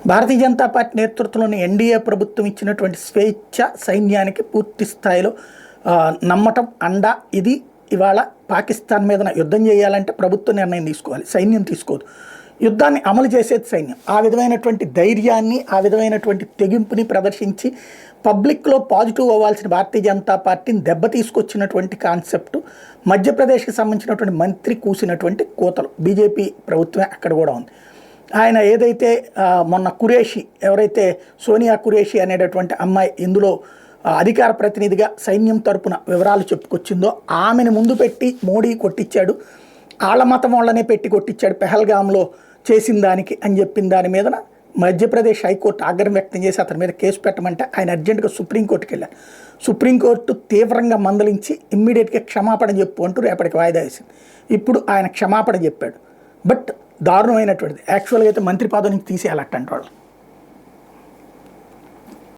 Bharatiya Janata party నేతృత్వంలోని NDA ప్రభుత్వం ఇచ్చినటువంటి స్వేచ్ఛ సైన్యానికి పూర్తి స్థాయిలో నమ్మటం అండా. ఇది ఇవాళ పాకిస్తాన్ మీద యుద్ధం చేయాలంటే ప్రభుత్వ నిర్ణయం తీసుకోవాలి, సైన్యం తీసుకోదు. యుద్ధాన్ని అమలు చేసేది సైన్యం. ఆ విధమైనటువంటి ధైర్యాన్ని, ఆ విధమైనటువంటి తెగింపుని ప్రదర్శించి పబ్లిక్లో పాజిటివ్ అవ్వాల్సిన భారతీయ జనతా పార్టీని దెబ్బ తీసుకొచ్చినటువంటి కాన్సెప్ట్ మధ్యప్రదేశ్కి సంబంధించినటువంటి మంత్రి కూసినటువంటి కోతలు. బీజేపీ ప్రభుత్వమే అక్కడ కూడా ఉంది. ఆయన ఏదైతే మొన్న కురేషి, ఎవరైతే సోనియా కురేషి అనేటటువంటి అమ్మాయి ఇందులో అధికార ప్రతినిధిగా సైన్యం తరపున వివరాలు చెప్పుకొచ్చిందో ఆమెను ముందు పెట్టి మోడీ కొట్టించాడు, ఆళ్ళ మతం వాళ్ళనే పెట్టి కొట్టించాడు పెహల్గాంలో చేసిన దానికి అని చెప్పిన దాని మీద మధ్యప్రదేశ్ హైకోర్టు ఆగ్రహం వ్యక్తం చేసి అతని మీద కేసు పెట్టమంటే ఆయన అర్జెంటుగా సుప్రీంకోర్టుకి వెళ్ళారు. సుప్రీంకోర్టు తీవ్రంగా మందలించి ఇమ్మీడియట్గా క్షమాపణ చెప్పు అంటూ రేపటికి వాయిదా వేసింది. ఇప్పుడు ఆయన క్షమాపణ చెప్పాడు. బట్ దారుణమైనటువంటిది. యాక్చువల్గా అయితే మంత్రి పదవి నుంచి తీసేయాలట్టంటే వాళ్ళు.